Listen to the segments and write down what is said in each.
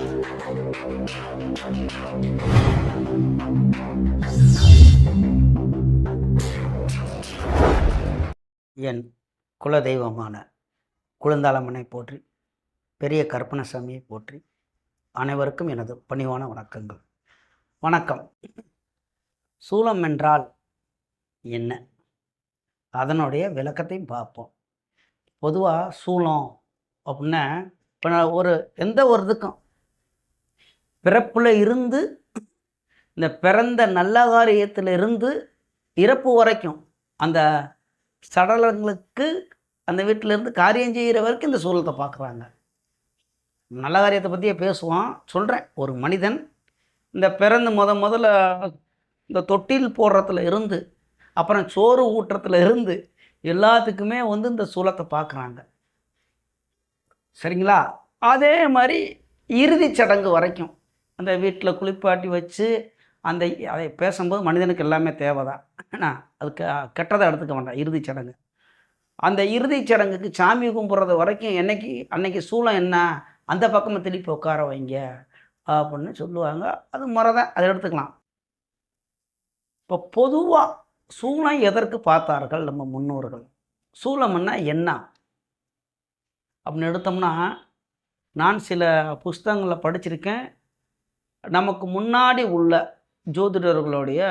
என் குலதெய்வமான குழுந்தாளம்மனை போற்றி, பெரிய கருப்பணசாமியை போற்றி, அனைவருக்கும் எனது பணிவான வணக்கங்கள். வணக்கம். சூலம் என்றால் என்ன, அதனுடைய விளக்கத்தையும் பார்ப்போம். பொதுவாக சூலம் அப்படின்னா, இப்போ நான் எந்த ஒரு இதுக்கும் பிறப்பில் இருந்து இந்த பிறந்த நல்ல காரியத்தில் இருந்து இறப்பு வரைக்கும் அந்த சடலங்களுக்கு அந்த வீட்டிலேருந்து காரியம் செய்கிற வரைக்கும் இந்த சூலத்தை பார்க்குறாங்க. நல்ல காரியத்தை பற்றியே பேசுவோம். சொல்கிறேன், ஒரு மனிதன் இந்த பிறந்து முதல்ல இந்த தொட்டில் போடுறதுல இருந்து அப்புறம் சோறு ஊட்டுறதுல இருந்து எல்லாத்துக்குமே இந்த சூலத்தை பார்க்குறாங்க. சரிங்களா? அதே மாதிரி இறுதி சடங்கு வரைக்கும் அந்த வீட்டில் குளிப்பாட்டி வச்சு அதை பேசும்போது மனிதனுக்கு எல்லாமே தேவை தான். ஆனால் அதுக்கு கெட்டதை எடுத்துக்க வேண்டாம். இறுதி சடங்கு, அந்த இறுதி சடங்குக்கு சாமி கும்பிட்றது வரைக்கும் அன்னைக்கு சூலம் என்ன, அந்த பக்கமாக திருப்பி உட்கார வைங்க அப்படின்னு சொல்லுவாங்க. அது முறை தான், அதை எடுத்துக்கலாம். இப்போ பொதுவாக சூலம் எதற்கு பார்த்தார்கள் நம்ம முன்னோர்கள்? சூலம்னா என்ன அப்படின்னு எடுத்தோம்னா, நான் சில புஸ்தகங்களில் படிச்சிருக்கேன். நமக்கு முன்னாடி உள்ள ஜோதிடர்களுடைய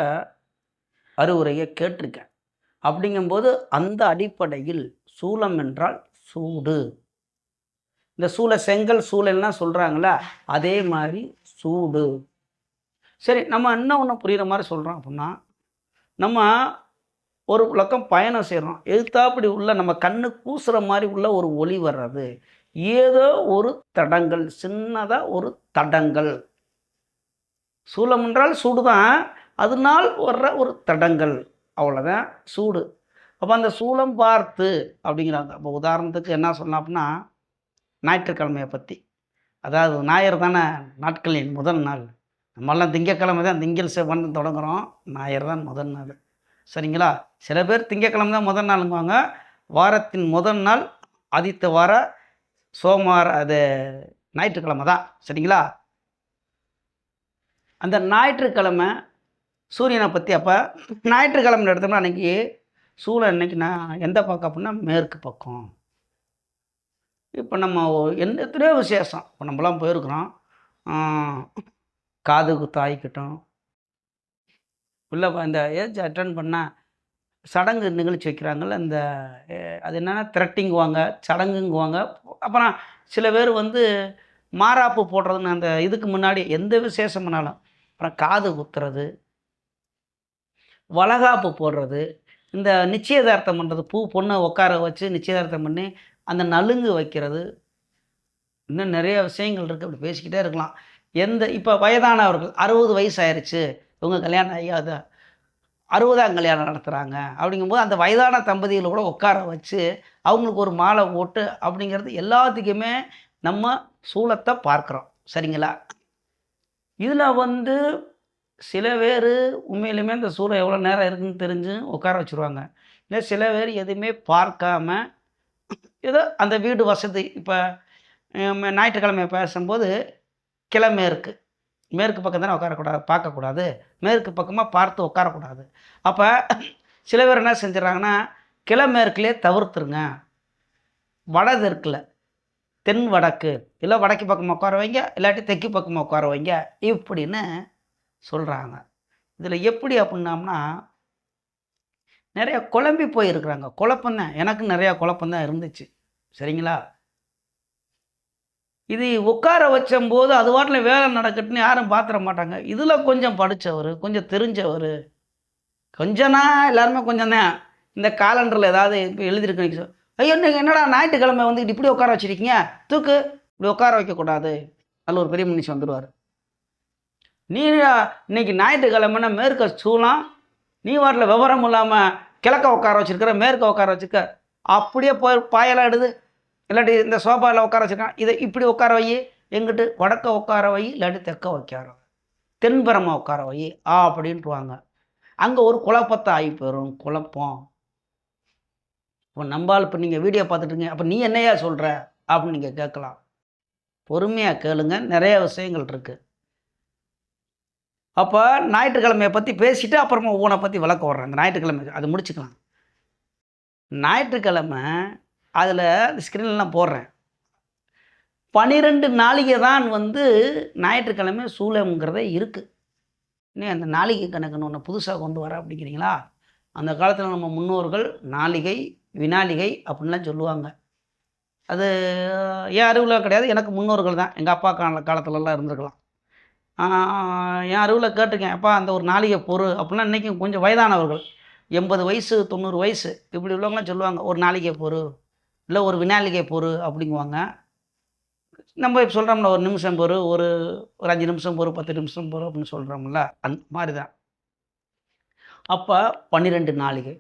அறிவுரையை கேட்டிருக்கேன். அப்படிங்கும்போது அந்த அடிப்படையில் சூலம் என்றால் சூடு. இந்த செங்கல் சூழல்லாம் சொல்கிறாங்களா, அதே மாதிரி சூடு. சரி, நம்ம இன்னும் புரிகிற மாதிரி சொல்கிறோம் அப்படின்னா, நம்ம ஒரு பக்கம் பயணம் செய்கிறோம். எதிர்த்தாப்படி உள்ள நம்ம கண்ணு கூசுகிற மாதிரி உள்ள ஒரு ஒளி வர்றது, ஏதோ ஒரு தடங்கள், சின்னதாக ஒரு தடங்கள். சூலம் என்றால் சூடு தான், அதனால் வர்ற ஒரு தடங்கள், அவ்வளோதான் சூடு. அப்போ அந்த சூலம் பார்த்து அப்படிங்கிறாங்க. அப்போ உதாரணத்துக்கு என்ன சொல்லலாம் அப்படின்னா, ஞாயிற்றுக்கிழமையை பற்றி. அதாவது ஞாயிறு தானே நாட்களின் முதல் நாள். நம்மளாம் திங்கக்கிழமை தான் திங்கள் செவ்வன் தொடங்குகிறோம், ஞாயிறு தான் முதல் நாள். சரிங்களா? சில பேர் திங்கக்கிழமை தான் முதல் நாளுங்குவாங்க. வாரத்தின் முதல் நாள் ஆதித்த வார சோமவார, அது ஞாயிற்றுக்கிழமை தான். சரிங்களா? அந்த ஞாயிற்றுக்கிழமை சூரியனை பற்றி. அப்போ ஞாயிற்றுக்கிழமை எடுத்தோம்னா அன்றைக்கி சூரியன் அன்றைக்கி நான் எந்த பக்கம் அப்படின்னா மேற்கு பக்கம். இப்போ நம்ம எத்தனையோ விசேஷம், இப்போ நம்மளாம் போயிருக்கிறோம். காது குத்தாய்க்கிட்டோம், இல்லை இந்த ஏஜ் அட்டன் பண்ணால் சடங்கு நிகழ்ச்சி வைக்கிறாங்கள்ல, இந்த அது என்னென்னா த்ரெட்டிங்குவாங்க, சடங்குங்குவாங்க. அப்புறம் சில பேர் மாராப்பு போடுறதுன்னு அந்த இதுக்கு முன்னாடி எந்த விசேஷம் பண்ணாலும் அப்புறம் காது குத்துறது, வளகாப்பு போடுறது, இந்த நிச்சயதார்த்தம் பண்ணுறது, பொண்ணை உட்கார வச்சு நிச்சயதார்த்தம் பண்ணி அந்த நலுங்கு வைக்கிறது, இன்னும் நிறைய விஷயங்கள் இருக்குது. அப்படி பேசிக்கிட்டே இருக்கலாம். இப்போ வயதானவர்கள் 60 வயசு ஆயிடுச்சு, இவங்க கல்யாணம் ஐயாத 60ஆம் கல்யாணம் நடத்துகிறாங்க அப்படிங்கும்போது அந்த வயதான தம்பதிகளை கூட உட்கார வச்சு அவங்களுக்கு ஒரு மாலை போட்டு அப்படிங்கிறது எல்லாத்துக்குமே நம்ம சூலத்தை பார்க்குறோம். சரிங்களா? இதில் சில பேர் உண்மையிலுமே இந்த சூலம் எவ்வளோ நேரம் இருக்குதுன்னு தெரிஞ்சு உட்கார வச்சுருவாங்க. இல்லை சில பேர் எதுவுமே பார்க்காம ஏதோ அந்த வீடு வசதி. இப்போ ஞாயிற்றுக்கிழமை பேசும்போது கிழமேற்கு, மேற்கு பக்கம் தானே உட்காரக்கூடாது, பார்க்கக்கூடாது, மேற்கு பக்கமாக பார்த்து உட்காரக்கூடாது. அப்போ சில பேர் என்ன செஞ்சிடறாங்கன்னா, கிழமேற்குலேயே தவிர்த்துருங்க, வடதெற்கில், தென் வடக்கு, இல்லை வடக்கு பக்கமாக உட்கார வைங்க, இல்லாட்டி தெற்கு பக்கமாக உட்கார வைங்க இப்படின்னு சொல்கிறாங்க. இதில் எப்படி அப்படின்னோம்னா, நிறைய குழம்பி போயிருக்கிறாங்க. குழப்பந்தான், எனக்கு நிறையா குழப்பந்தான் இருந்துச்சு. சரிங்களா? இது உட்கார வச்சம்போது அது வாட்டில் வேலை நடக்கட்டுன்னு யாரும் பார்த்துட மாட்டாங்க. இதில் கொஞ்சம் படித்தவர், கொஞ்சம் தெரிஞ்சவர், கொஞ்சம்னா எல்லாருமே கொஞ்சம் தான். இந்த காலண்டரில் ஏதாவது இப்போ எழுதியிருக்கு, ஐயோ நீங்கள் என்னடா ஞாயிற்றுக்கிழமை இப்படி உட்கார வச்சுருக்கீங்க, தூக்கு, இப்படி உட்கார வைக்கக்கூடாது, அதில் ஒரு பெரிய மனுஷன் வந்துடுவார். நீ இன்னைக்கு ஞாயிற்றுக்கிழமைன்னா மேற்க சூலம், நீ வாட்டில் விவரம் இல்லாமல் கிழக்க உட்கார வச்சுருக்கிற, மேற்க உட்கார வச்சுருக்க, அப்படியே போய் பாயெல்லாம் எடுது, இல்லாட்டி இந்த சோஃபாவில் உட்கார வச்சுருக்கான், இதை இப்படி உட்கார வை, எங்கிட்டு வடக்க உட்கார வை, இல்லாட்டி தெற்க உட்கார வை, தென்புறமாக உட்கார வை அப்படின்ட்டுவாங்க. அங்கே ஒரு குழப்பத்தை ஆகி போயிடும். குழப்பம். இப்போ நம்பால் இப்போ நீங்கள் வீடியோ பார்த்துட்டுங்க, அப்போ நீ என்னையா சொல்கிற அப்படின்னு நீங்கள் கேட்கலாம். பொறுமையாக கேளுங்க, நிறைய விஷயங்கள் இருக்குது. அப்போ ஞாயிற்றுக்கிழமையை பற்றி பேசிவிட்டு அப்புறமா ஒவ்வொன்றை பற்றி விளக்க வர்றேன். இந்த ஞாயிற்றுக்கிழமை அது முடிச்சுக்கலாம். ஞாயிற்றுக்கிழமை அதில் ஸ்க்ரீன்லாம் போடுறேன். 12 நாளிகை தான் ஞாயிற்றுக்கிழமை சூலம்ங்கிறதே இருக்குது. இன்னும் அந்த நாளிகை கணக்குன்னு ஒன்று புதுசாக கொண்டு வர அப்படிங்கிறீங்களா? அந்த காலத்தில் நம்ம முன்னோர்கள் நாளிகை, வினாளிகை அப்படின்லாம் சொல்லுவாங்க. அது என் அறிவில் கிடையாது. எனக்கு முன்னோர்கள் தான். எங்கள் அப்பா காலத்துலலாம் இருந்திருக்கலாம். என் அறிவில் கேட்டிருக்கேன். அப்பா அந்த ஒரு நாளிகை பொறு அப்படின்னா இன்றைக்கும் கொஞ்சம் வயதானவர்கள் 80 வயசு 90 வயசு இப்படி உள்ளவங்களாம் சொல்லுவாங்க. ஒரு நாளிகை பொறு, இல்லை ஒரு வினாளிகை பொறு அப்படிங்குவாங்க. நம்ம இப்போ சொல்கிறோம்ல ஒரு நிமிஷம் பொறு, ஒரு 5 நிமிஷம் பொறு, 10 நிமிஷம் பொறு அப்படின்னு சொல்கிறோம்ல, அந்த மாதிரி தான். அப்போ 12 நாளிகை.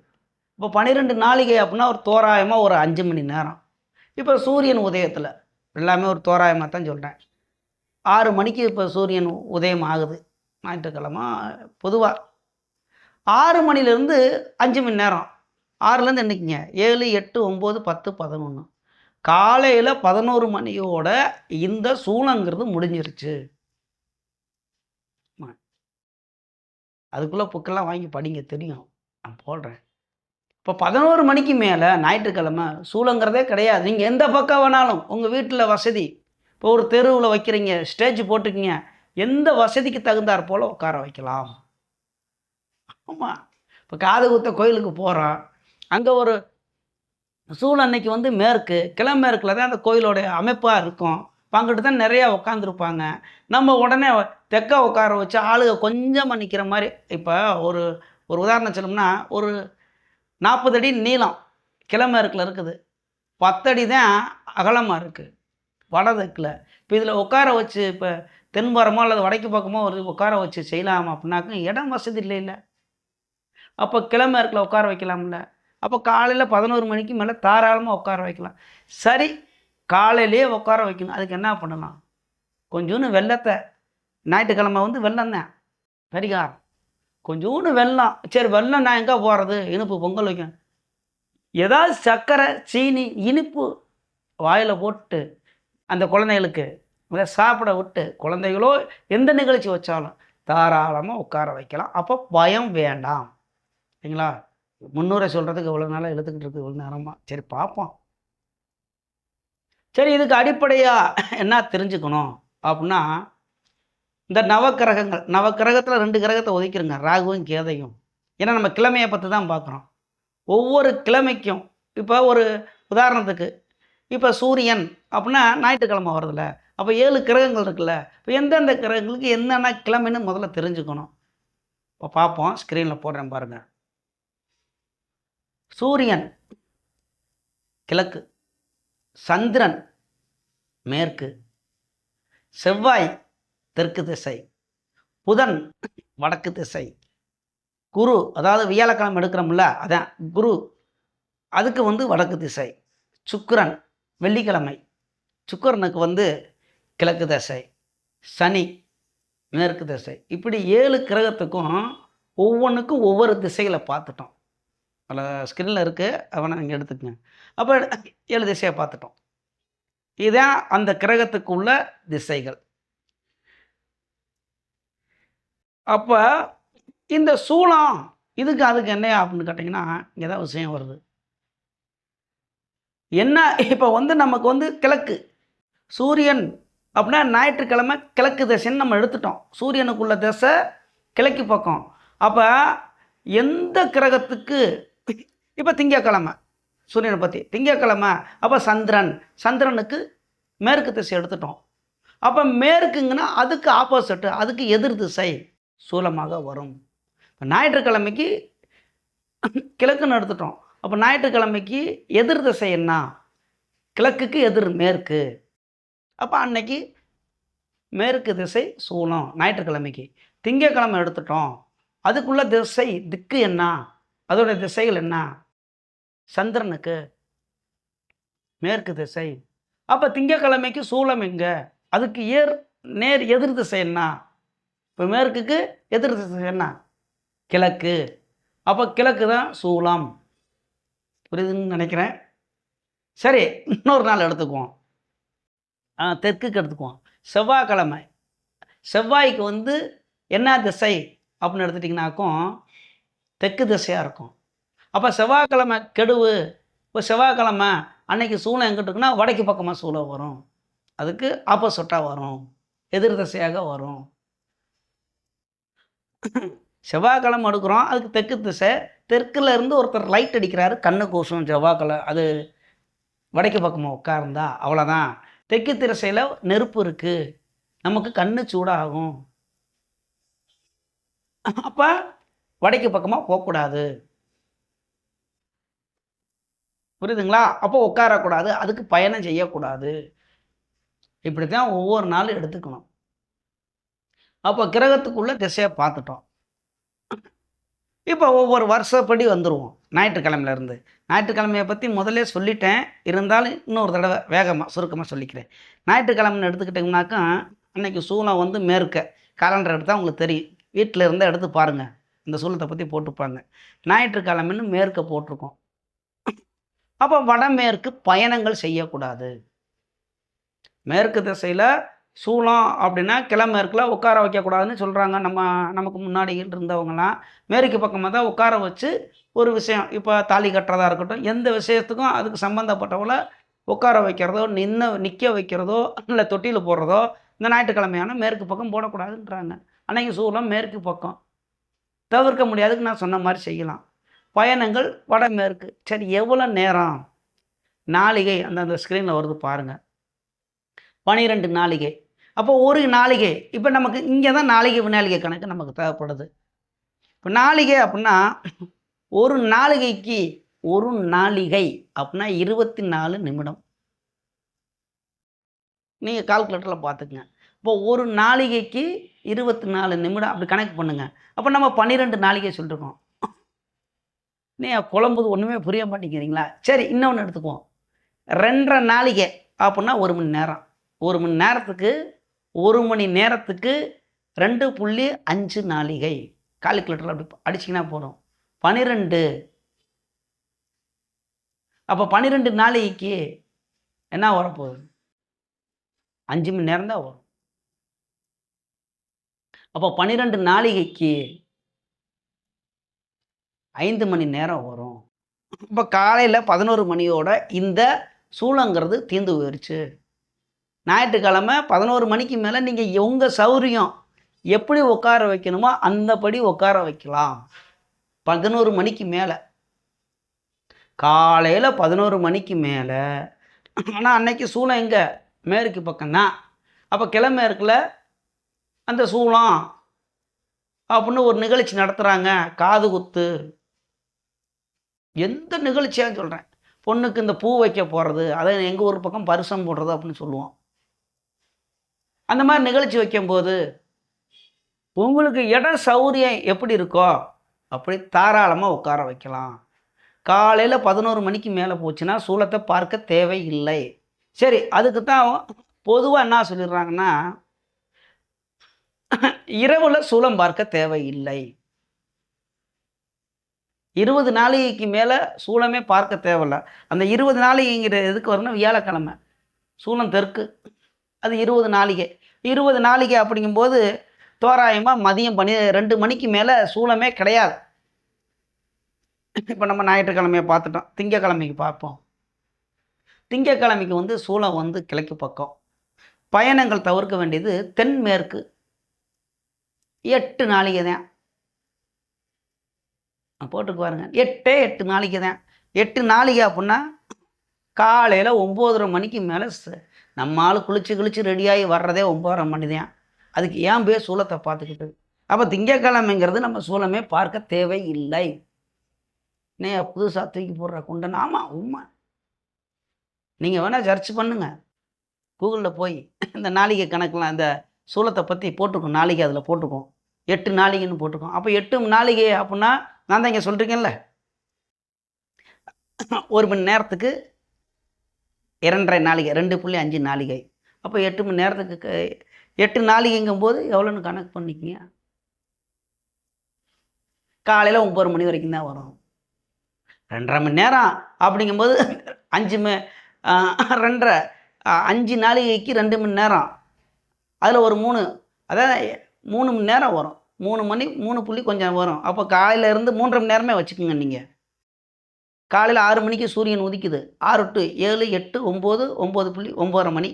இப்போ 12 நாளிகை அப்படின்னா ஒரு தோராயமாக ஒரு 5 மணி நேரம். இப்போ சூரியன் உதயத்தில் எல்லாமே ஒரு தோராயமாக தான் சொல்கிறேன். 6 மணிக்கு இப்போ சூரியன் உதயம் ஆகுது ஞாயிற்றுக்கிழமை. பொதுவாக 6 மணிலேருந்து 5 மணி நேரம், 6லேருந்து எண்ணிக்கிங்க, 7, 8, 9, 10, 11. காலையில் 11 மணியோட இந்த சூலங்கிறது முடிஞ்சிருச்சு. அதுக்குள்ளே புக்கெல்லாம் வாங்கி படிங்க, தெரியும், நான் போடுறேன். இப்போ 11 மணிக்கு மேலே ஞாயிற்றுக்கிழமை சூலங்கிறதே கிடையாது. நீங்கள் எந்த பக்கம் வேணாலும் உங்கள் வீட்டில் வசதி, இப்போ ஒரு தெருவில் வைக்கிறீங்க, ஸ்டேஜ் போட்டுக்கிங்க, எந்த வசதிக்கு தகுந்தாற் போல் உட்கார வைக்கலாம். ஆமாம், இப்போ காது குத்த கோயிலுக்கு போகிறோம், அங்கே ஒரு சூழ் அன்னைக்கு மேற்கு கிழமேற்கில் தான் அந்த கோயிலோடைய அமைப்பாக இருக்கும். அங்கிட்டு தான் நிறையா உட்காந்துருப்பாங்க. நம்ம உடனே தெற்க உட்கார வச்சு ஆளுக கொஞ்சமாக நிற்கிற மாதிரி. இப்போ ஒரு ஒரு உதாரணம் சொல்லணும்னா, ஒரு 40 அடி நீளம் கிழமேற்கில் இருக்குது, 10 அடி தான் அகலமாக இருக்குது வடதெற்கில். இப்போ இதில் உட்கார வச்சு இப்போ தென்புறமோ அல்லது வடக்கு பக்கமோ ஒரு உட்கார வச்சு செய்யலாம் அப்படின்னாக்க இடம் வசதி இல்லை. அப்போ கிழமேற்கில் உட்கார வைக்கலாம்ல. அப்போ காலையில் 11 மணிக்கு மேலே தாராளமாக உட்கார வைக்கலாம். சரி, காலையிலே உட்கார வைக்கணும். அதுக்கு என்ன பண்ணலாம்? கொஞ்சோண்டு வெல்லத்தை, ஞாயிற்றுக்கிழமை வெல்லம் தான் பரிகாரம். கொஞ்சோண்டு வெல்லம். சரி, வெல்லம் நான் எங்கே போகிறது? இனிப்பு பொங்கல் வைக்கணும். ஏதாவது சர்க்கரை, சீனி, இனிப்பு வாயில் போட்டு அந்த குழந்தைகளுக்கு அதை சாப்பிட விட்டு, குழந்தைகளோ எந்த நிகழ்ச்சி வச்சாலும் தாராளமாக உட்கார வைக்கலாம். அப்போ பயம் வேண்டாம். சரிங்களா? முன்னூரை சொல்கிறதுக்கு இவ்வளோ நாளாக எழுத்துக்கிட்டு இருக்குது, இவ்வளோ நேரமாக. சரி, பார்ப்போம். சரி, இதுக்கு அடிப்படையாக என்ன தெரிஞ்சுக்கணும் அப்படின்னா, இந்த நவக்கிரகத்தில் 2 கிரகத்தை ஒதுக்கிடுங்க, ராகுவும் கேதையும். ஏன்னா நம்ம கிழமையை பற்றி தான் பார்க்குறோம். ஒவ்வொரு கிழமைக்கும் இப்போ ஒரு உதாரணத்துக்கு இப்போ சூரியன் அப்படின்னா ஞாயிற்றுக்கிழமை வருதுல்ல, அப்போ 7 கிரகங்கள் இருக்குல்ல. இப்போ எந்தெந்த கிரகங்களுக்கு என்னென்ன கிழமைன்னு முதல்ல தெரிஞ்சுக்கணும். இப்போ பார்ப்போம், ஸ்க்ரீனில் போடுறேன் பாருங்கள். சூரியன் கிழக்கு, சந்திரன் மேற்கு, செவ்வாய் தெற்கு திசை, புதன் வடக்கு திசை, குரு அதாவது வியாழக்கிழமை எடுக்கிறோம்ல அதான் குரு, அதுக்கு வடக்கு திசை, சுக்கிரன் வெள்ளிக்கிழமை, சுக்கிரனுக்கு கிழக்கு திசை, சனி மேற்கு திசை. இப்படி 7 கிரகத்துக்கும் ஒவ்வொன்றுக்கும் ஒவ்வொரு திசைகளை பார்த்துட்டோம். அதில் ஸ்க்ரீனில் இருக்குது, அவனை நீங்கள் எடுத்துக்கங்க. அப்போ 7 திசையை பார்த்துட்டோம். இதுதான் அந்த கிரகத்துக்கு உள்ள திசைகள். அப்போ இந்த சூலம் இதுக்கு அதுக்கு என்ன அப்படின்னு கேட்டிங்கன்னா, இங்கே தான் விஷயம் வருது. என்ன இப்போ நமக்கு கிழக்கு சூரியன் அப்படின்னா ஞாயிற்றுக்கிழமை கிழக்கு திசைன்னு நம்ம எடுத்துட்டோம். சூரியனுக்குள்ள திசை கிழக்கு பக்கம். அப்போ எந்த கிரகத்துக்கு இப்போ திங்கக்கிழமை சூரியனை பற்றி திங்கக்கிழமை, அப்போ சந்திரனுக்கு மேற்கு திசை எடுத்துட்டோம். அப்போ மேற்குங்கன்னா அதுக்கு ஆப்போசிட்டு, அதுக்கு எதிர் திசை சூலமாக வரும். இப்போ ஞாயிற்றுக்கிழமைக்கு கிழக்குன்னு எடுத்துட்டோம். அப்போ ஞாயிற்றுக்கிழமைக்கு எதிர் திசை என்ன? கிழக்குக்கு எதிர் மேற்கு. அப்போ அன்னைக்கு மேற்கு திசை சூலம் ஞாயிற்றுக்கிழமைக்கு. திங்கக்கிழமை எடுத்துட்டோம், அதுக்குள்ள திசை திக்கு என்ன, அதோட திசைகள் என்ன? சந்திரனுக்கு மேற்கு திசை. அப்போ திங்கக்கிழமைக்கு சூலம் எங்கே? அதுக்கு நேர் எதிர் திசை என்ன? இப்போ மேற்குக்கு எதிர் திசை என்ன? கிழக்கு. அப்போ கிழக்கு தான் சூலம். புரியுதுன்னு நினைக்கிறேன். சரி, இன்னொரு நாள் எடுத்துக்குவோம். தெற்குக்கு எடுத்துக்குவோம். செவ்வாய்க்கிழமை செவ்வாய்க்கு வந்து என்ன திசை அப்படின்னு எடுத்துட்டிங்கனாக்கும் தெற்கு திசையாக இருக்கும். அப்போ செவ்வாய்க்கிழமை கெடுவு. இப்போ செவ்வாய்க்கிழமை அன்னைக்கு சூளம் எங்கிட்டு இருக்குன்னா வடக்கு பக்கமாக சூளம் வரும். அதுக்கு ஆப்போசிட்டாக வரும், எதிர் திசையாக வரும். செவ்வாய்க்கிழமை எடுக்கிறோம், அதுக்கு தெற்கு திசை. தெற்குல இருந்து ஒருத்தர் லைட் அடிக்கிறாரு, கண்ணு கூசும். செவ்வாய்க்கிழமை அது வடக்கு பக்கமாக உட்கார்ந்தா அவ்வளோதான். தெற்கு திசையில் நெருப்பு இருக்குது, நமக்கு கண்ணு சூடாகும். அப்போ வடக்கு பக்கமாக போகக்கூடாது. புரியுதுங்களா? அப்போ உட்காரக்கூடாது, அதுக்கு பயணம் செய்யக்கூடாது. இப்படி தான் ஒவ்வொரு நாளும் எடுத்துக்கணும். அப்போ கிரகத்துக்குள்ள திசையை பார்த்துட்டோம். இப்போ ஒவ்வொரு வருஷப்படி வந்துடுவோம். ஞாயிற்றுக்கிழமையிலேருந்து ஞாயிற்றுக்கிழமையை பற்றி முதல்ல சொல்லிட்டேன், இருந்தாலும் இன்னொரு தடவை வேகமாக சுருக்கமாக சொல்லிக்கிறேன். ஞாயிற்றுக்கிழமைன்னு எடுத்துக்கிட்டிங்கனாக்கா அன்றைக்கி சூலம் வந்து மேற்க. காலண்டர் எடுத்தால் உங்களுக்கு தெரியும், வீட்டில் இருந்தால் எடுத்து பாருங்கள், இந்த சூலத்தை பற்றி போட்டுப்பாங்க. ஞாயிற்றுக்கிழமைன்னு மேற்க போட்டிருக்கோம். அப்போ வடமேற்கு பயணங்கள் செய்யக்கூடாது. மேற்கு திசையில் சூலம் அப்படின்னா கிழமேற்கில் உட்கார வைக்கக்கூடாதுன்னு சொல்கிறாங்க. நமக்கு முன்னாடி இருந்தவங்கலாம் மேற்கு பக்கமாக தான் உட்கார வச்சு ஒரு விஷயம், இப்போ தாலி கட்டுறதா இருக்கட்டும், எந்த விஷயத்துக்கும் அதுக்கு சம்மந்தப்பட்டவங்கள உட்கார வைக்கிறதோ, நிற்க வைக்கிறதோ, இல்லை தொட்டியில் போடுறதோ இந்த ஞாயிற்றுக்கிழமையான மேற்கு பக்கம் போடக்கூடாதுன்றாங்க. அன்றைக்கி சூலம் மேற்கு பக்கம். தவிர்க்க முடியாதுக்கு நான் சொன்ன மாதிரி செய்யலாம். பயணங்கள் வடமேற்கு. சரி, எவ்வளோ நேரம்? நாளிகை அந்த ஸ்க்ரீனில் வருது பாருங்கள், 12 நாளிகை. அப்போ ஒரு நாளிகை, இப்போ நமக்கு இங்கே தான் நாளிகை விநாளிகை கணக்கு நமக்கு தேவைப்படுது. இப்போ நாளிகை அப்படின்னா ஒரு நாளிகைக்கு ஒரு நாளிகை அப்படின்னா 24 நிமிடம். நீங்கள் கால்குலேட்டரில் பார்த்துக்குங்க. இப்போ ஒரு நாளிகைக்கு 24 நிமிடம் அப்படி கணக்கு பண்ணுங்க. அப்போ நம்ம 12 நாளிகை சொல்லிருக்கோம். நீங்கள் குழம்புது ஒன்றுமே புரிய மாட்டேங்கிறீங்களா? சரி, இன்னொன்று எடுத்துக்குவோம். 2.5 நாளிகை அப்படின்னா 1 மணி நேரம். 1 மணி நேரத்துக்கு 1 மணி நேரத்துக்கு 2.5 நாளிகை. கால்குலேட்டரில் அப்படி அடிச்சிங்கன்னா போதும், 12. அப்போ 12 நாளிகைக்கு என்ன வரப்போகுது? 5 மணி நேரம் தான் வரும். அப்போ 12 நாளிகைக்கு 5 மணி நேரம் வரும். இப்போ காலையில் 11 மணியோட இந்த சூளங்கிறது தீர்ந்து போயிடுச்சு. ஞாயிற்றுக்கிழமை 11 மணிக்கு மேலே நீங்கள் உங்கள் சௌரியம் எப்படி உட்கார வைக்கணுமோ அந்தபடி உட்கார வைக்கலாம். 11 மணிக்கு மேலே, காலையில் 11 மணிக்கு மேலே. ஆனால் அன்னைக்கு சூளம் எங்கே? மேற்கு பக்கம்தான். அப்போ கிழமேற்கில் அந்த சூளம் அப்படின்னு ஒரு நிகழ்ச்சி நடத்துகிறாங்க, காது குத்து. எந்த நிகழ்ச்சியான்னு சொல்கிறேன். பொண்ணுக்கு இந்த பூ வைக்க போகிறது, அதை எங்கள் ஊர் பக்கம் பரிசம் போடுறது அப்படின்னு சொல்லுவோம். அந்த மாதிரி நிகழ்ச்சி வைக்கும்போது உங்களுக்கு இட சௌரியம் எப்படி இருக்கோ அப்படி தாராளமாக உட்கார வைக்கலாம். காலையில் 11 மணிக்கு மேலே போச்சுன்னா சூலத்தை பார்க்க தேவையில்லை. சரி, அதுக்கு தான் பொதுவாக என்ன சொல்லிடுறாங்கன்னா, இரவில் சூலம் பார்க்க தேவையில்லை. 20 நாளிகைக்கு மேலே சூலமே பார்க்க தேவையில்லை. அந்த 20 நாளிகைங்கிற எதுக்கு வரும்னா வியாழக்கிழமை சூலம் தெற்கு, அது 20 நாளிகை. 20 நாளிகை அப்படிங்கும்போது தோராயமாக மதியம் 2 மணிக்கு மேலே சூலமே கிடையாது. இப்போ நம்ம ஞாயிற்றுக்கிழமையை பார்த்துட்டோம், திங்கக்கிழமைக்கு பார்ப்போம். திங்கக்கிழமைக்கு வந்து சூலம் வந்து கிழக்கு பக்கம். பயணங்கள் தவிர்க்க வேண்டியது தென்மேற்கு. 8 நாளிகை தான் போட்டுக்கு பாருங்க. 8 நாளிகை தான். 8 நாளிகை அப்படின்னா காலையில் 9:30 மணிக்கு மேலே நம்ம ஆள் குளிச்சு ரெடியாகி வர்றதே 9:30 மணி தான். அதுக்கு ஏன் போய் சூலத்தை பார்த்துக்கிட்டு? அப்போ திங்கக்கிழமைங்கிறது நம்ம சூலமே பார்க்க தேவையில்லை. புதுசாக தூக்கி போடுற குண்டன். ஆமாம், உண்மை. நீங்கள் வேணால் சர்ச் பண்ணுங்க, கூகுளில் போய் இந்த நாளிகை கணக்கெலாம் இந்த சூலத்தை பற்றி போட்டிருக்கோம். நாளிகை அதில் போட்டிருக்கோம், 8 நாளிகைன்னு போட்டிருக்கோம். அப்போ 8 நாளிகை அப்படின்னா நான் தான் இங்கே சொல்கிறீங்கல்ல, 1 மணி நேரத்துக்கு 2.5 நாளிகை, 2.5 நாளிகை. அப்போ 8 மணி நேரத்துக்கு 8 நாளிகைங்கும் போது எவ்வளோன்னு கணக்கு பண்ணிக்கிங்க. காலையில் 9 மணி வரைக்கும் தான் வரும். 2.5 மணி நேரம் அப்படிங்கும்போது 2.5 5 நாளிகைக்கு 2 மணி நேரம், அதில் ஒரு 3, அதாவது 3 மணி நேரம் வரும். 3 மணி 3 புள்ளி கொஞ்சம் வரும். அப்போ காலையிலேருந்து 3½ மணி நேரமே வச்சுக்கோங்க நீங்கள். காலையில் 6 மணிக்கு சூரியன் உதிக்குது. 6 டு 7, 8, 9, 9:30 மணி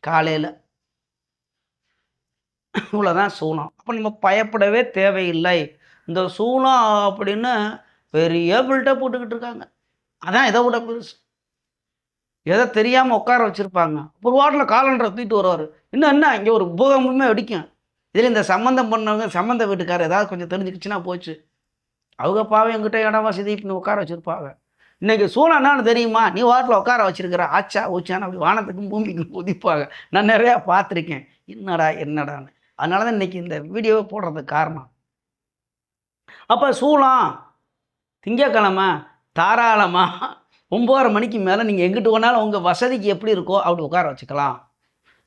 காலையில். இவ்வளோதான் சூலம். அப்போ நம்ம பயப்படவே தேவையில்லை. இந்த சூலம் அப்படின்னு பெரிய பில்டப் போட்டுக்கிட்டு இருக்காங்க. அதான் இதை விட பெருசு. எதை தெரியாமல் உட்கார வச்சுருப்பாங்க. ஒரு வாரத்தில் காலண்டரை தூக்கிட்டு வருவார். என்ன இங்கே ஒரு பூகம்பமே வெடிக்கும். இதில் இந்த சம்மந்தம் பண்ணவங்க சம்மந்த வீட்டுக்காரர் ஏதாவது கொஞ்சம் தெரிஞ்சுக்கிச்சுன்னா போச்சு. அவங்க பாவம் எங்கிட்ட இடம் வசதி இப்படி உட்கார வச்சுருப்பாங்க. இன்றைக்கி சூழல் என்னான்னு தெரியுமா, நீ வாட்டில் உட்கார வச்சுருக்கிற ஆச்சா ஊச்சான்னு அப்படி வானத்துக்கும் பூமிக்கும் குதிப்பாங்க. நான் நிறையா பார்த்துருக்கேன். என்னடான்னு. அதனால தான் இன்றைக்கி இந்த வீடியோவை போடுறதுக்கு காரணம். அப்போ சூலம் திங்கக்கிழமை தாராளமாக 9:30 மணிக்கு மேலே நீங்கள் எங்கிட்டு வேணாலும் உங்கள் வசதிக்கு எப்படி இருக்கோ அப்படி உட்கார வச்சுக்கலாம்.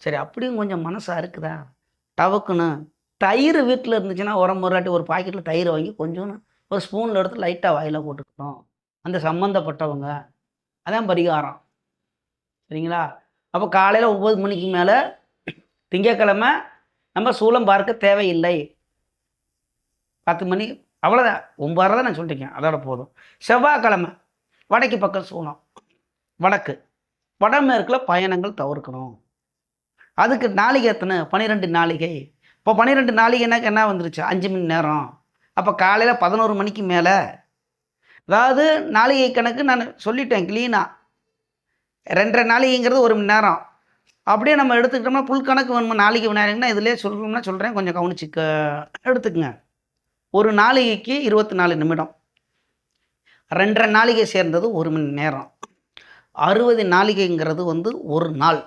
சரி, அப்படியும் கொஞ்சம் மனசாக இருக்குதா, டவுக்குன்னு தயிர் வீட்டில் இருந்துச்சுன்னா ஒரு ஒரு பாக்கெட்டில் தயிர் வாங்கி கொஞ்சோன்னு ஒரு ஸ்பூனில் எடுத்து லைட்டாக வாயில் போட்டுக்கிட்டோம். அந்த சம்மந்தப்பட்டவங்க அதான் பரிகாரம். சரிங்களா? அப்போ காலையில் 9 மணிக்கு மேலே திங்கக்கிழமை நம்ம சூலம் பார்க்க தேவையில்லை. 10 மணி அவ்வளோதான். 9:30 தான் நான் சொல்லிட்டேன், அதோட போதும். செவ்வாய்க்கிழமை வடக்கு பக்கம் சூலம். வடக்கு வடமேற்கில் பயணங்கள் தவிர்க்கணும். அதுக்கு நாளிகை எத்தனை? 12 நாளிகை. இப்போ 12 நாளிகைனாக்க என்ன வந்துருச்சு? 5 மணி நேரம். அப்போ காலையில் 11 மணிக்கு மேலே, அதாவது நாளிகை கணக்கு நான் சொல்லிட்டேன் க்ளீனாக. 2½ நாளிகைங்கிறது 1 மணி நேரம். அப்படியே நம்ம எடுத்துக்கிட்டோம்னா புல் கணக்கு வேணுமா நாளிகை விநாயகம்னா இதிலே சொல்லணும்னா சொல்கிறேன், கொஞ்சம் கவனிச்சுக்க எடுத்துக்குங்க. ஒரு நாளிகைக்கு 24 நிமிடம். 2½ நாளிகை சேர்ந்தது 1 மணி நேரம். 60 நாளிகைங்கிறது ஒரு நாள்.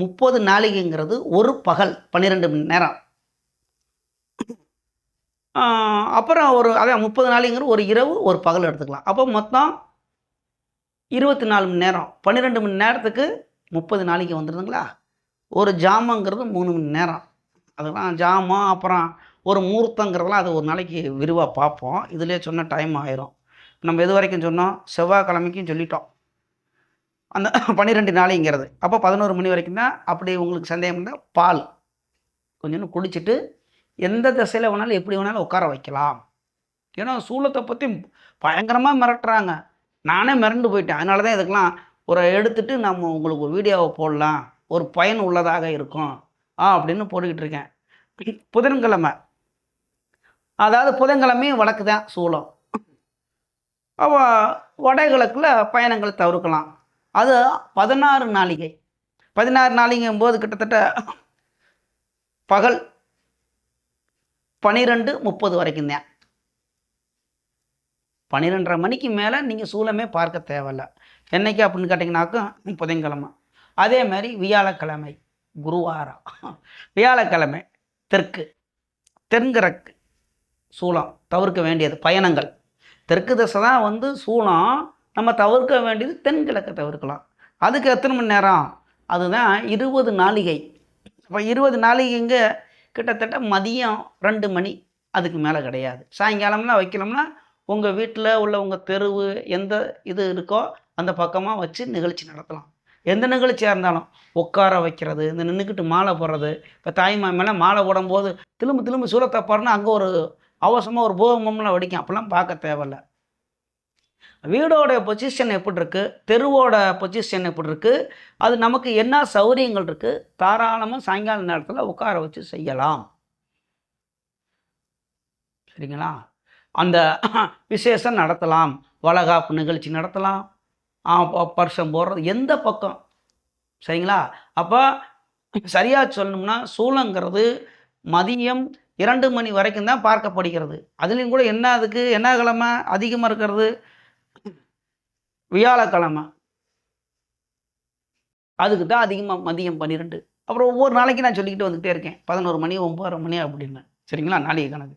30 நாளிகைங்கிறது ஒரு பகல், 12 மணி நேரம். அப்புறம் அதான் 30 நாளிகைங்கிறது ஒரு இரவு ஒரு பகல் எடுத்துக்கலாம். அப்போ மொத்தம் 24 மணி நேரம். 12 மணி நேரத்துக்கு 30 நாளிகை வந்துடுதுங்களா? ஒரு ஜாமங்கிறது 3 மணி நேரம். அதெல்லாம் ஜாமம், அப்புறம் ஒரு முகூர்த்தங்கிறதெல்லாம் அது ஒரு நாளைக்கு விரிவாக பார்ப்போம். இதிலே சொன்ன டைம் ஆயிரும். நம்ம எது வரைக்கும் சொன்னோம்? செவ்வாய்க்கிழமைக்கும் சொல்லிட்டோம் அந்த 12 நாளிங்கிறது. அப்போ 11 மணி வரைக்கும் தான். அப்படி உங்களுக்கு சந்தேகம் இருந்தால் பால் கொஞ்சம் குடிச்சிட்டு எந்த திசையில் வேணாலும் எப்படி வேணாலும் உட்கார வைக்கலாம். ஏன்னா சூலத்தை பற்றி பயங்கரமாக மிரட்டுறாங்க. நானே மிரண்டு போயிட்டேன். அதனால தான் இதுக்கெல்லாம் ஒரு எடுத்துகிட்டு நம்ம உங்களுக்கு ஒரு வீடியோவை போடலாம், ஒரு பயன் உள்ளதாக இருக்கும் அப்படின்னு போட்டுக்கிட்டு இருக்கேன். புதன்கிழமை, அதாவது புதன்கிழமையும் வடக்கு தான் சூலம். வடகிழக்கில் பயணங்கள் தவிர்க்கலாம். அது 16 நாளிகை. 16 நாளிகைங்கும்போது கிட்டத்தட்ட பகல் 12:30 வரைக்கும் தான். 12:30 மணிக்கு மேலே நீங்கள் சூலமே பார்க்க தேவையில்ல. என்னைக்கு அப்படின்னு கேட்டிங்கனாக்கா புதன்கிழமை. அதே மாதிரி வியாழக்கிழமை, குருவாரம். வியாழக்கிழமை தென்கிழக்கு சூலம் தவிர்க்க வேண்டியது பயணங்கள். தெற்கு திசை தான் சூலம். நம்ம தவிர்க்க வேண்டியது தென்கிழக்கை தவிர்க்கலாம். அதுக்கு எத்தனை மணி நேரம்? அதுதான் 20 நாளிகை. இப்போ 20 நாளிகைங்க கிட்டத்தட்ட மதியம் 2 மணி, அதுக்கு மேலே கிடையாது. சாயங்காலம்லாம் வைக்கணும்னா உங்கள் வீட்டில் உள்ள உங்கள் தெருவு எந்த இது இருக்கோ அந்த பக்கமாக வச்சு நிகழ்ச்சி நடத்தலாம். எந்த நிகழ்ச்சியாக இருந்தாலும் உட்கார வைக்கிறது, இந்த நின்றுக்கிட்டு மாலை போடுறது. இப்போ தாய்மாமன் மேலே மாலை போடும்போது திரும்ப சூலத்தை போடுறோன்னா அங்கே ஒரு அவசரமாக ஒரு பூகம்பம்லாம் வெடிக்கும். அப்போல்லாம் பார்க்க தேவையில்ல. வீடோட பொசிஷன் எப்படி இருக்குது, தெருவோட பொசிஷன் எப்படி இருக்குது, அது நமக்கு என்ன சௌகரியங்கள் இருக்குது, தாராளமாக சாயங்கால நேரத்தில் உட்கார வச்சு செய்யலாம். சரிங்களா? அந்த விசேஷம் நடத்தலாம், வளகாப்பு நிகழ்ச்சி நடத்தலாம், பர்சம் போடுறது எந்த பக்கம். சரிங்களா? அப்போ சரியாக சொல்லணும்னா சூலங்கிறது மதியம் 2 மணி வரைக்கும் தான் பார்க்கப்படுகிறது. அதுலேயும் கூட என்ன அதுக்கு என்ன கிழமை அதிகமாக இருக்கிறது? வியாழக்கிழமை. அதுக்கு தான் அதிகமாக மதியம் 12. அப்புறம் ஒவ்வொரு நாளைக்கு நான் சொல்லிக்கிட்டு வந்துக்கிட்டே இருக்கேன், 11 மணி 9:30 மணி அப்படின்னு. சரிங்களா? நாளைக்கு கணக்கு.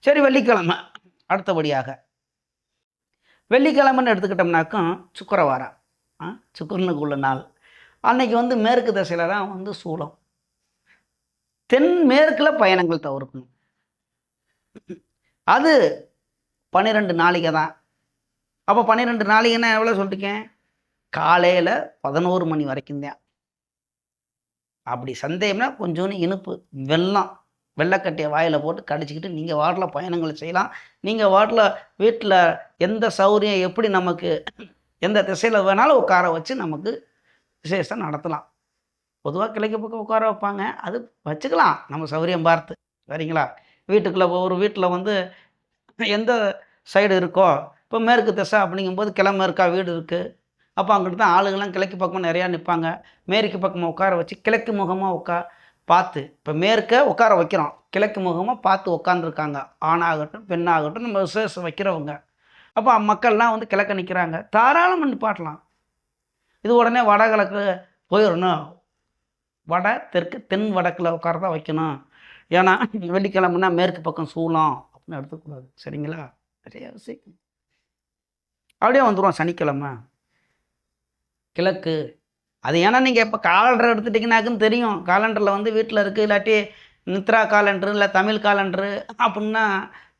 சரி, வெள்ளிக்கிழமை அடுத்தபடியாக. வெள்ளிக்கிழமைன்னு எடுத்துக்கிட்டோம்னாக்கும் சுக்கிரவாரம், சுக்கிரனுக்கு உள்ள நாள். அன்னைக்கு மேற்கு திசையில் தான் சூலம். தென்மேற்கில் பயணங்கள் தவிர்க்கணும். அது 12 நாளிகை தான். அப்போ 12 நாளிகைன்னா எவ்வளோ சொல்லிருக்கேன்? காலையில் 11 மணி வரைக்கும் தான். அப்படி சந்தேகம்னா கொஞ்சோண்டு இனிப்பு வெல்லம் வெள்ளைக்கட்டியை வாயில் போட்டு கடிச்சிக்கிட்டு நீங்கள் வாட்டில் பயணங்கள் செய்யலாம். நீங்கள் வாட்டில் வீட்டில் எந்த சௌகரியம் எப்படி நமக்கு எந்த திசையில் வேணாலும் உட்கார வச்சு நமக்கு விசேஷம் நடத்தலாம். பொதுவாக கிழக்கு பக்கம் உட்கார வைப்பாங்க, அது வச்சுக்கலாம் நம்ம சௌகரியம் பார்த்து. சரிங்களா? வீட்டுக்குள்ளே ஒரு வீட்டில் வந்து எந்த சைடு இருக்கோ, இப்போ மேற்கு திசை அப்படிங்கும்போது கிழமேற்கா வீடு இருக்குது. அப்போ அங்கிட்டு தான் ஆளுங்கள்லாம் கிழக்கு பக்கம் நிறையா நிற்பாங்க. மேற்கு பக்கமாக உட்கார வச்சு கிழக்கு முகமாக பார்த்து இப்போ மேற்க உட்கார வைக்கிறோம், கிழக்கு முகமாக பார்த்து உட்காந்துருக்காங்க. ஆணாகட்டும் பெண்ணாகட்டும் நம்ம விசேஷம் வைக்கிறவங்க. அப்போ மக்கள்லாம் வந்து கிழக்க நிற்கிறாங்க, தாராளமாக நிப்பாட்டலாம். இது உடனே வடகிழக்கு போயிடணும், வட தெற்கு தென் வடக்கில் உட்கார தான் வைக்கணும். ஏன்னா வெள்ளிக்கிழமைனா மேற்கு பக்கம் சூளம் அப்படின்னு எடுத்துக்கூடாது. சரிங்களா? நிறைய விஷயம் அப்படியே வந்துடுவோம். சனிக்கிழமை கிழக்கு. அது ஏன்னா நீங்கள் இப்போ காலண்டர் எடுத்துட்டிங்கனாக்குன்னு தெரியும். காலண்டரில் வந்து வீட்டில் இருக்குது, இல்லாட்டி நித்ரா காலண்டரு இல்லை தமிழ் காலண்டரு அப்படின்னா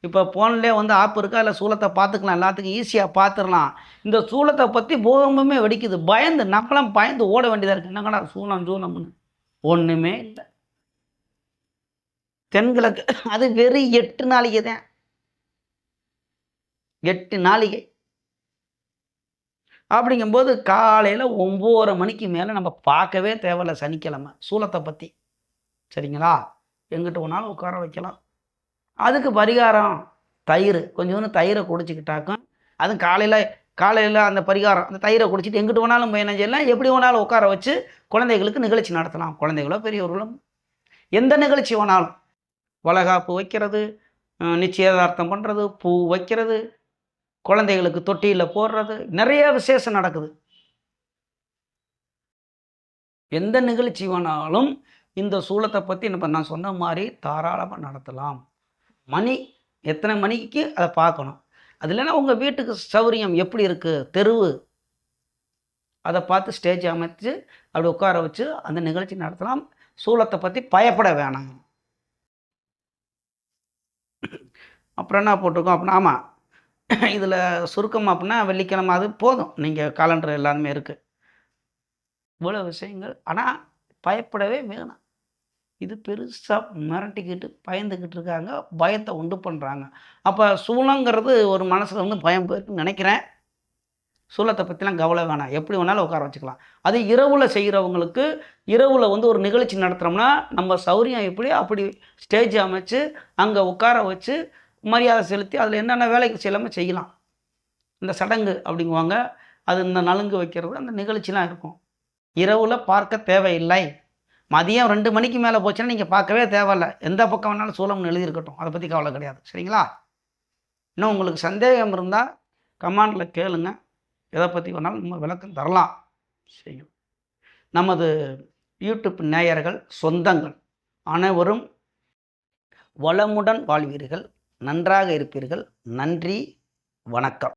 இப்போ ஃபோன்லேயே வந்து ஆப் இருக்கா, இல்லை சூலத்தை பார்த்துக்கலாம், எல்லாத்துக்கும் ஈஸியாக பார்த்துடலாம். இந்த சூலத்தை பற்றி பூகம்பமே வெடிக்குது. பயந்து நம்மளாம் பயந்து ஓட வேண்டியதாக இருக்குது. என்னங்கடா சூலம்னு ஒன்றுமே இல்லை. தென்கிழக்கு அது வெறும் 8 நாளிகை தான். 8 நாளிகை அப்படிங்கும்போது காலையில் 9:30 மணிக்கு மேலே நம்ம பார்க்கவே தேவையில்ல சனிக்கிழமை சூலத்தை பற்றி. சரிங்களா? எங்கிட்ட வேணாலும் உட்கார வைக்கலாம். அதுக்கு பரிகாரம் தயிர், கொஞ்சோண்டு தயிரை குடிச்சிக்கிட்டாக்கும். அதுவும் காலையில் அந்த பரிகாரம் அந்த தயிரை குடிச்சிட்டு எங்கிட்ட வேணாலும் பயணம் செய்யலாம், எப்படி வேணாலும் உட்கார வச்சு குழந்தைகளுக்கு நிகழ்ச்சி நடத்தலாம். குழந்தைகளோ பெரியவர்களும் எந்த நிகழ்ச்சி வேணாலும், வளைகாப்பு வைக்கிறது, நிச்சயதார்த்தம் பண்ணுறது, பூ வைக்கிறது, குழந்தைகளுக்கு தொட்டியில் போடுறது, நிறைய விசேஷம் நடக்குது. எந்த நிகழ்ச்சி வேணாலும் இந்த சூலத்தை பற்றி இப்போ நான் சொன்ன மாதிரி தாராளமாக நடத்தலாம். மணி எத்தனை மணிக்கு அதை பார்க்கணும். அது இல்லைன்னா உங்கள் வீட்டுக்கு சௌகரியம் எப்படி இருக்குது, தெருவு, அதை பார்த்து ஸ்டேஜ் அமைச்சு அப்படி உட்கார வச்சு அந்த நிகழ்ச்சி நடத்தலாம். சூலத்தை பற்றி பயப்பட வேணாம். அப்புறம் என்ன போட்டிருக்கோம் அப்படின்னா, ஆமாம் இதில் சுருக்கம் அப்படின்னா வெள்ளிக்கிழமை அது போதும். நீங்கள் காலண்டர் எல்லாமே இருக்குது. இவ்வளோ விஷயங்கள். ஆனால் பயப்படவே வேணாம். இது பெருசாக மிரட்டிக்கிட்டு பயந்துக்கிட்டு இருக்காங்க, பயத்தை உண்டு பண்ணுறாங்க. அப்போ சூலங்கிறது ஒரு மனசில் வந்து பயம் போயிருக்குன்னு நினைக்கிறேன். சூலத்தை பற்றிலாம் கவலை வேணாம், எப்படி வேணாலும் உட்கார வச்சுக்கலாம். அது இரவில் செய்கிறவங்களுக்கு, இரவில் வந்து ஒரு நிகழ்ச்சி நடத்துகிறோம்னா நம்ம சௌகரியம் எப்படியோ அப்படி ஸ்டேஜ் அமைச்சு அங்கே உட்கார வச்சு மரியாதை செலுத்தி அதில் என்னென்ன வேலைக்கு செய்யலாமல் செய்யலாம். இந்த சடங்கு அப்படிங்குவாங்க, அது இந்த நலுங்கு வைக்கிறது, அந்த நிகழ்ச்சிலாம் இருக்கும். இரவில் பார்க்க தேவையில்லை. மதியம் 2 மணிக்கு மேலே போச்சுன்னா நீங்கள் பார்க்கவே தேவையில்ல. எந்த பக்கம் வேணாலும் சூலம்னு எழுதியிருக்கட்டும், அதை பற்றி கவலை கிடையாது. சரிங்களா? இன்னும் உங்களுக்கு சந்தேகம் இருந்தால் கமெண்டில் கேளுங்க, எதை பற்றி வேணாலும் நம்ம விளக்கம் தரலாம். செய்யும். நமது யூடியூப் நேயர்கள் சொந்தங்கள் அனைவரும் வளமுடன் வாழ்வீர்கள், நன்றாக இருப்பீர்கள். நன்றி, வணக்கம்.